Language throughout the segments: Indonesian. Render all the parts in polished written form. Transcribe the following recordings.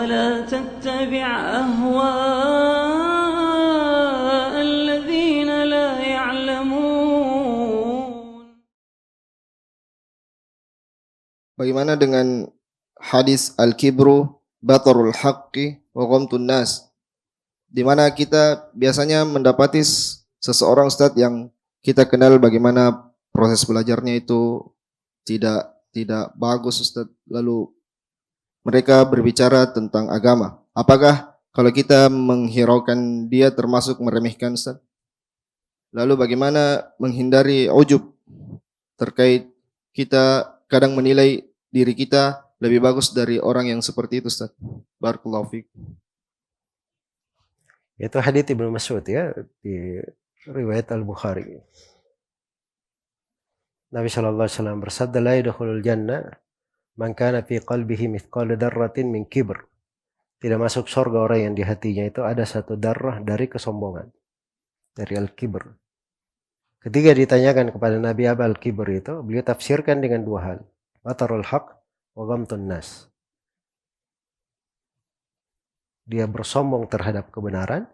ولا تتبع أهواء الذين لا يعلمون. Bagaimana dengan hadis al-kibru batarul haqqi wa ghamtun nas, di mana kita biasanya mendapati seseorang Ustaz yang kita kenal bagaimana proses belajarnya itu tidak bagus Ustaz, lalu mereka berbicara tentang agama. Apakah kalau kita menghiraukan dia termasuk meremehkan Ustaz? Lalu bagaimana menghindari ujub terkait kita kadang menilai diri kita lebih bagus dari orang yang seperti itu Ustaz? Barakallahu fiik. Itu hadits Ibnu Mas'ud ya, di riwayat Al-Bukhari. Nabi SAW bersabda, la yadkhulul jannah man kana fi qalbihi mithqala darratin min kibr. Tidak masuk surga orang yang di hatinya itu ada satu darah dari kesombongan, dari al-kibr. Ketika ditanyakan kepada Nabi apa al-kibr itu, beliau tafsirkan dengan dua hal. Batarul haq wa ghamtun nas. Dia bersombong terhadap kebenaran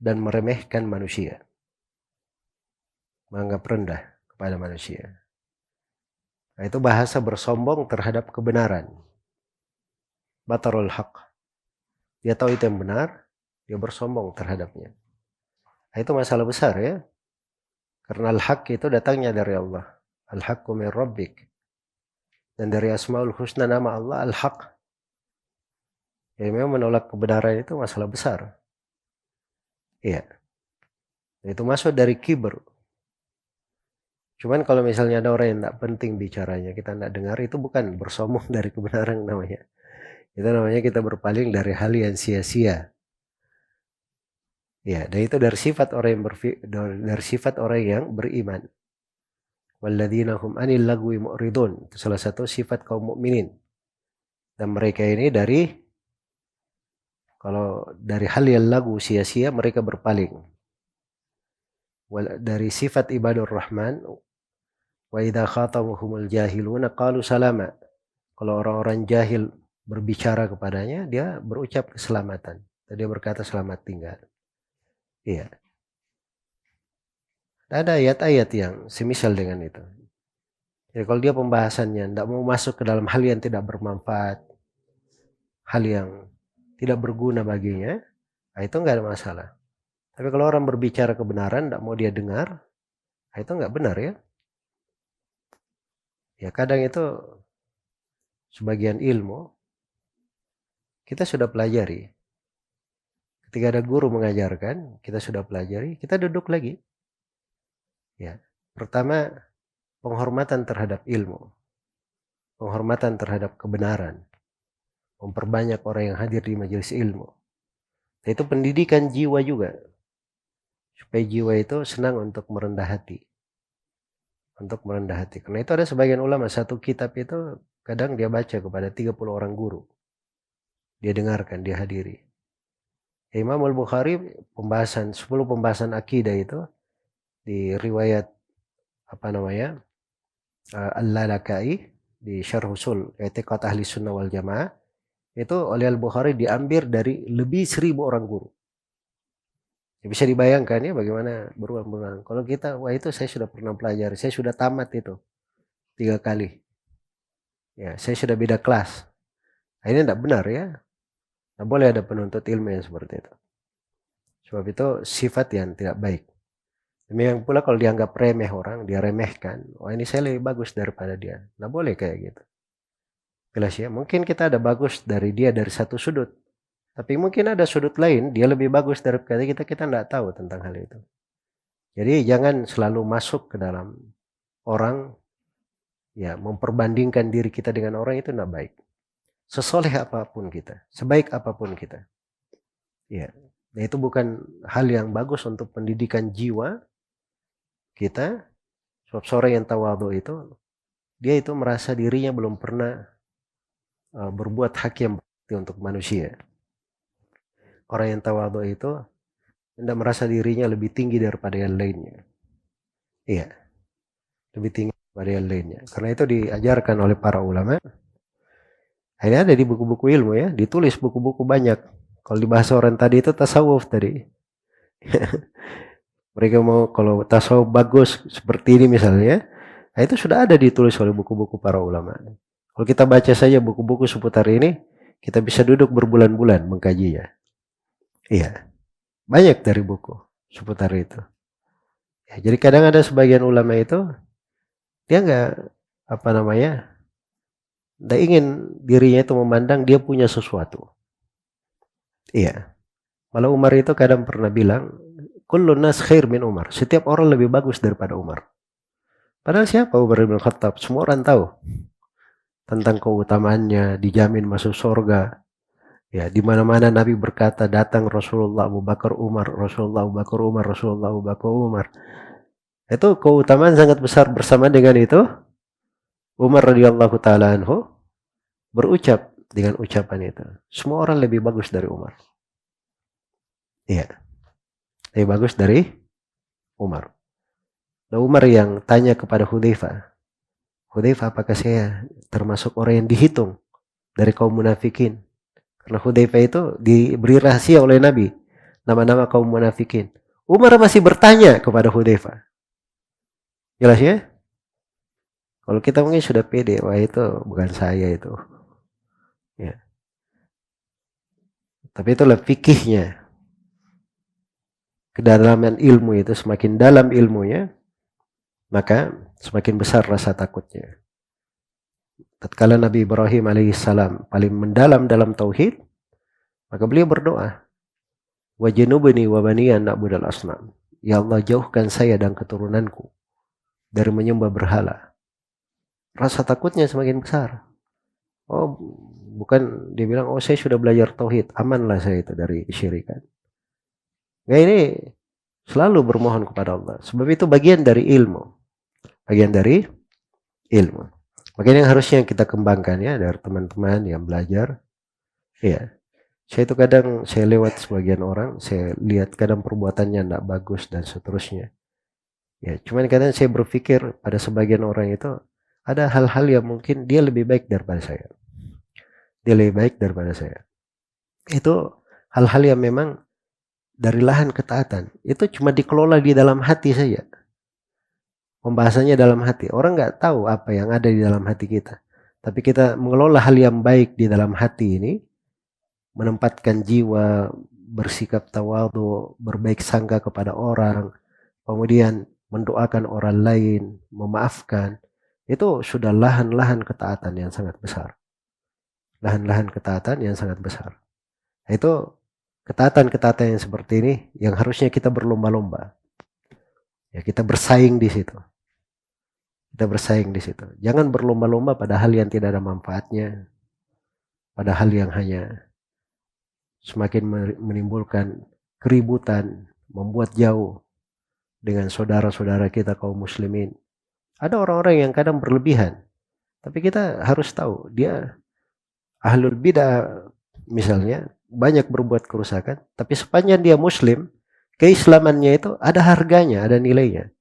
dan meremehkan manusia. Menganggap rendah kepada manusia. Nah, itu bahasa bersombong terhadap kebenaran. Batarul haq. Dia tahu itu yang benar, dia bersombong terhadapnya. Nah, itu masalah besar ya. Karena al-haq itu datangnya dari Allah. Al-haqqu min rabbik. Dan dari Asmaul Husna nama Allah al-haq. Ya, memang menolak kebenaran itu masalah besar. Iya. Itu masuk dari kibr. Cuman kalau misalnya ada orang yang tidak penting bicaranya, kita tidak dengar, itu bukan bersombong dari kebenaran namanya. Itu namanya kita berpaling dari hal yang sia-sia. Ya, dan itu dari sifat orang yang beriman. Walladzina hum 'anil lagwi mu'ridun. Itu salah satu sifat kaum mukminin. Dan mereka ini kalau dari hal yang lagu sia-sia mereka berpaling. Dari sifat ibadur rahman, wa idza khatamuhumul jahiluna qalu salama. Kalau orang-orang jahil berbicara kepadanya, dia berucap keselamatan. Dia berkata selamat tinggal. Iya. Ada ayat-ayat yang semisal dengan itu. Jadi kalau dia pembahasannya tidak mau masuk ke dalam hal yang tidak bermanfaat, hal yang tidak berguna baginya, itu enggak ada masalah. Tapi kalau orang berbicara kebenaran tidak mau dia dengar, itu enggak benar ya. Ya kadang itu sebagian ilmu kita sudah pelajari. Ketika ada guru mengajarkan, kita sudah pelajari, kita duduk lagi. Ya, pertama penghormatan terhadap ilmu, penghormatan terhadap kebenaran, memperbanyak orang yang hadir di majelis ilmu. Itu pendidikan jiwa juga, supaya jiwa itu senang untuk merendah hati. Untuk merendah hati. Karena itu ada sebagian ulama, satu kitab itu kadang dia baca kepada 30 orang guru. Dia dengarkan, dia hadiri. Imam Al-Bukhari 10 pembahasan akidah itu di riwayat Al-Lalaka'i di Syarh Usul I'tiqad Ahli Sunnah wal Jamaah, itu oleh Al-Bukhari diambil dari lebih 1000 orang guru. Ya, bisa dibayangkan ya bagaimana berulang-ulang. Kalau kita, wah itu saya sudah pernah pelajari, saya sudah tamat itu 3 kali. Ya, saya sudah beda kelas. Nah, ini tidak benar ya. Tidak boleh ada penuntut ilmu yang seperti itu. Sebab itu sifat yang tidak baik. Demikian pula kalau dianggap remeh orang, dia remehkan. Wah ini saya lebih bagus daripada dia. Tidak boleh kayak gitu. Jelas ya, mungkin kita ada bagus dari dia dari satu sudut. Tapi mungkin ada sudut lain, dia lebih bagus daripada kita tidak tahu tentang hal itu. Jadi jangan selalu masuk ke dalam orang, ya memperbandingkan diri kita dengan orang itu tidak baik. Sesoleh apapun kita, sebaik apapun kita. Ya, nah itu bukan hal yang bagus untuk pendidikan jiwa kita. Sebab seorang yang tawadhu itu, dia itu merasa dirinya belum pernah berbuat hak yang berarti untuk manusia. Orang yang tawadhu itu tidak merasa dirinya lebih tinggi daripada yang lainnya. Iya, lebih tinggi daripada yang lainnya. Karena itu diajarkan oleh para ulama. Ini ada di buku-buku ilmu ya, ditulis buku-buku banyak. Kalau dibahas orang tadi itu tasawuf tadi. Mereka mau kalau tasawuf bagus seperti ini misalnya, nah itu sudah ada ditulis oleh buku-buku para ulama. Kalau kita baca saja buku-buku seputar ini, kita bisa duduk berbulan-bulan mengkajinya. Iya, banyak dari buku seputar itu. Ya, jadi kadang ada sebagian ulama itu, dia nggak nggak ingin dirinya itu memandang dia punya sesuatu. Iya. Malah Umar itu kadang pernah bilang, kullun nas khair min Umar. Setiap orang lebih bagus daripada Umar. Padahal siapa Umar bin Khattab? Semua orang tahu tentang keutamaannya, dijamin masuk surga. Ya, di mana-mana Nabi berkata, datang Rasulullah Abu Bakar Umar, Rasulullah Abu Bakar Umar, Rasulullah Abu Bakar Umar. Itu keutamaan sangat besar. Bersama dengan itu, Umar radhiyallahu taala anhu berucap dengan ucapan itu. Semua orang lebih bagus dari Umar. Iya. Lebih bagus dari Umar. Nah, Umar yang tanya kepada Hudzaifah, Hudzaifah, apakah saya termasuk orang yang dihitung dari kaum munafikin? Karena Hudzaifah itu diberi rahasia oleh Nabi, nama-nama kaum munafikin. Umar masih bertanya kepada Hudzaifah. Jelas ya? Kalau kita mungkin sudah pede, wah itu bukan saya itu. Ya. Tapi itulah fikihnya. Kedalaman ilmu itu, semakin dalam ilmunya, maka semakin besar rasa takutnya. Tatkala Nabi Ibrahim alaihissalam paling mendalam dalam tauhid, maka beliau berdoa, wajnubni wa baniya na'budal asnam. Ya Allah, jauhkan saya dan keturunanku dari menyembah berhala. Rasa takutnya semakin besar. Oh, bukan dia bilang, oh saya sudah belajar tauhid, amanlah saya itu dari kesyirikan. Nah, ini selalu bermohon kepada Allah. Sebab itu bagian dari ilmu. Bagian dari ilmu. Makanya yang harusnya kita kembangkan ya dari teman-teman yang belajar. Ya. Saya itu kadang saya lewat sebagian orang, saya lihat kadang perbuatannya tidak bagus dan seterusnya. Ya, cuman kadang saya berpikir pada sebagian orang itu ada hal-hal yang mungkin dia lebih baik daripada saya. Dia lebih baik daripada saya. Itu hal-hal yang memang dari lahan ketaatan. Itu cuma dikelola di dalam hati saja. Pembahasannya dalam hati. Orang nggak tahu apa yang ada di dalam hati kita. Tapi kita mengelola hal yang baik di dalam hati ini. Menempatkan jiwa, bersikap tawadhu, berbaik sangka kepada orang. Kemudian mendoakan orang lain, memaafkan. Itu sudah lahan-lahan ketaatan yang sangat besar. Lahan-lahan ketaatan yang sangat besar. Itu ketaatan-ketaatan yang seperti ini yang harusnya kita berlomba-lomba. Ya, kita bersaing di situ. Kita bersaing di situ. Jangan berlomba-lomba pada hal yang tidak ada manfaatnya. Pada hal yang hanya semakin menimbulkan keributan, membuat jauh dengan saudara-saudara kita kaum muslimin. Ada orang-orang yang kadang berlebihan. Tapi kita harus tahu, dia ahlul bidah misalnya, banyak berbuat kerusakan, tapi sepanjang dia muslim, keislamannya itu ada harganya, ada nilainya.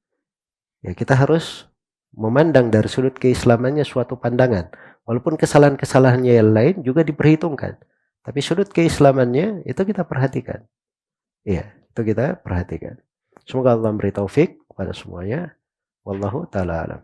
Ya, kita harus memandang dari sudut keislamannya suatu pandangan. Walaupun kesalahan-kesalahannya yang lain juga diperhitungkan. Tapi sudut keislamannya itu kita perhatikan. Iya, itu kita perhatikan. Semoga Allah memberi taufik kepada semuanya. Wallahu ta'ala alam.